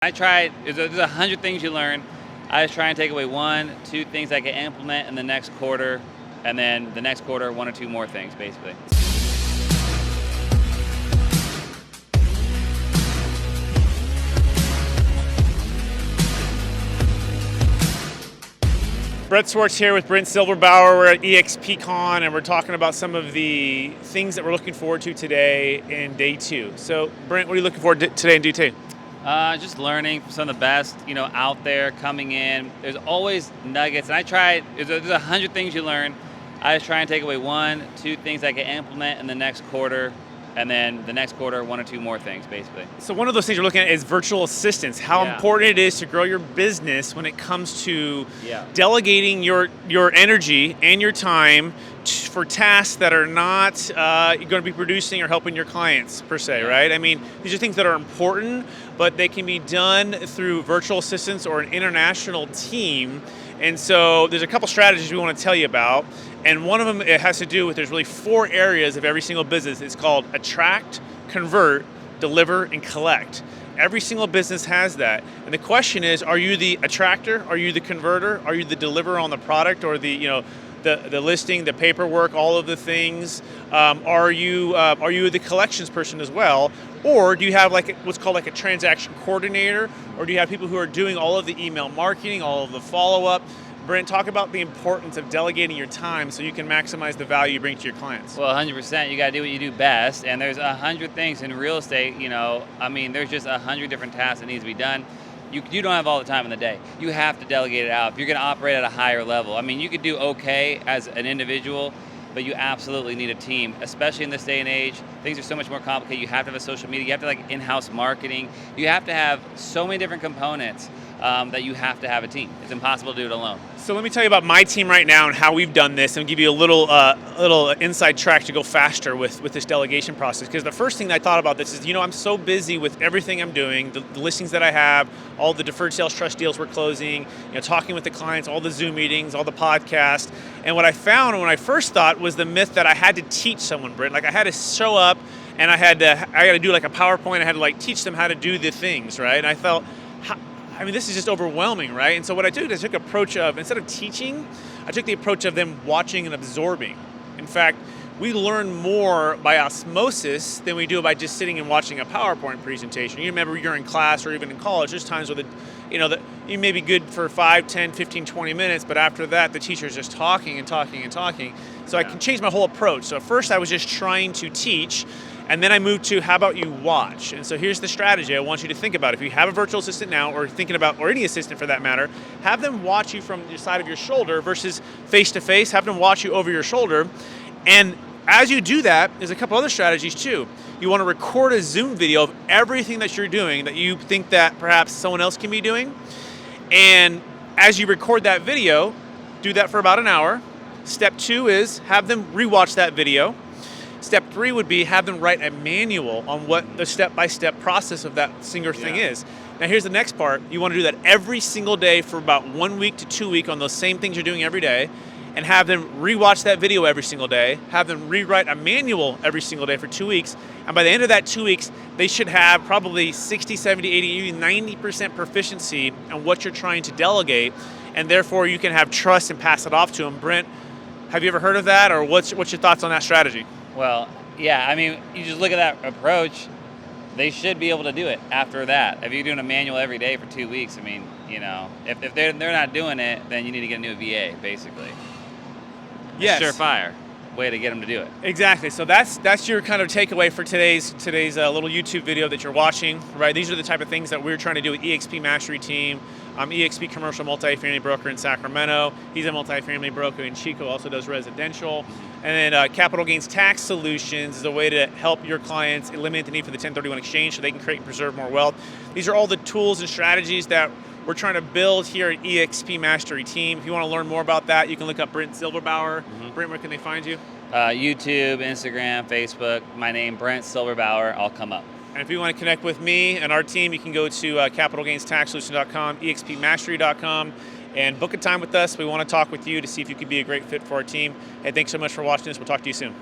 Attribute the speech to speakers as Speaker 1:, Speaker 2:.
Speaker 1: There's 100 things you learn. I just try and take away 1, 2 things I can implement in the next quarter, and then the next quarter, 1 or 2 more things, basically.
Speaker 2: Brent Swarts here with Brent Silberbauer. We're at eXpCon and we're talking about some of the things that we're looking forward to today in day 2. So Brent, what are you looking forward to today in day 2?
Speaker 1: Just learning from some of the best, out there coming in. There's always nuggets, and there's 100 things you learn. I just try and take away 1, 2 things I can implement in the next quarter, and then the next quarter, 1 or 2 more things, basically.
Speaker 2: So one of those things you're looking at is virtual assistants, how important it is to grow your business when it comes to delegating your energy and your time for tasks that are not going to be producing or helping your clients per se, right? I mean, these are things that are important, but they can be done through virtual assistants or an international team. And so there's a couple strategies we want to tell you about. And one of them, it has to do with, there's really 4 areas of every single business. It's called attract, convert, deliver, and collect. Every single business has that. And the question is, are you the attractor? Are you the converter? Are you the deliverer on the product or the listing, the paperwork, all of the things? Are you the collections person as well? Or do you have what's called a transaction coordinator? Or do you have people who are doing all of the email marketing, all of the follow-up? Brent, talk about the importance of delegating your time so you can maximize the value you bring to your clients.
Speaker 1: Well, 100%. You got to do what you do best. And there's 100 things in real estate, there's just 100 different tasks that needs to be done. You don't have all the time in the day. You have to delegate it out if you're going to operate at a higher level. I mean, you could do okay as an individual, but you absolutely need a team, especially in this day and age. Things are so much more complicated. You have to have a social media. You have to have in-house marketing. You have to have so many different components that you have to have a team. It's impossible to do it alone.
Speaker 2: So let me tell you about my team right now and how we've done this, and give you a little inside track to go faster with this delegation process. Because the first thing that I thought about this is, I'm so busy with everything I'm doing, the listings that I have, all the Deferred Sales Trust deals we're closing, talking with the clients, all the Zoom meetings, all the podcasts. And what I found when I first thought was the myth that I had to teach someone, Brent. I had to show up and I got to do a PowerPoint. I had to teach them how to do the things, right? And I felt, this is just overwhelming, right? And so what I did is I took the approach of, instead of teaching, I took the approach of them watching and absorbing. In fact, we learn more by osmosis than we do by just sitting and watching a PowerPoint presentation. You remember you're in class or even in college, there's times where you may be good for 5, 10, 15, 20 minutes, but after that, the teacher's just talking and talking and talking. So I can change my whole approach. So at first I was just trying to teach, and then I moved to, how about you watch? And so here's the strategy I want you to think about. If you have a virtual assistant now, or thinking about, or any assistant for that matter, have them watch you from the side of your shoulder versus face-to-face. Have them watch you over your shoulder. And as you do that, there's a couple other strategies too. You want to record a Zoom video of everything that you're doing that you think that perhaps someone else can be doing. And as you record that video, do that for about an hour. Step 2 is have them rewatch that video. Step 3 would be have them write a manual on what the step-by-step process of that single thing is. Now here's the next part. You want to do that every single day for about 1 week to 2 weeks on those same things you're doing every day, and have them rewatch that video every single day, have them rewrite a manual every single day for 2 weeks, and by the end of that 2 weeks, they should have probably 60, 70, 80, even 90% proficiency on what you're trying to delegate, and therefore you can have trust and pass it off to them. Brent, have you ever heard of that, or what's your thoughts on that strategy?
Speaker 1: Well, yeah, you just look at that approach, they should be able to do it after that. If you're doing a manual every day for 2 weeks, if they're not doing it, then you need to get a new VA, basically.
Speaker 2: Yes.
Speaker 1: Surefire way to get them to do it.
Speaker 2: Exactly. So that's your kind of takeaway for today's little YouTube video that you're watching, right? These are the type of things that we're trying to do with eXp Mastery Team. I'm eXp Commercial Multifamily Broker in Sacramento. He's a multifamily broker in Chico, also does residential. And then Capital Gains Tax Solutions is a way to help your clients eliminate the need for the 1031 exchange so they can create and preserve more wealth. These are all the tools and strategies that we're trying to build here at eXp Mastery Team. If you want to learn more about that, you can look up Brent Silberbauer. Brent, where can they find you?
Speaker 1: YouTube, Instagram, Facebook. My name, Brent Silberbauer. I'll come up.
Speaker 2: And if you want to connect with me and our team, you can go to capitalgainstaxsolutions.com, expmastery.com, and book a time with us. We want to talk with you to see if you could be a great fit for our team. Hey, thanks so much for watching this. We'll talk to you soon.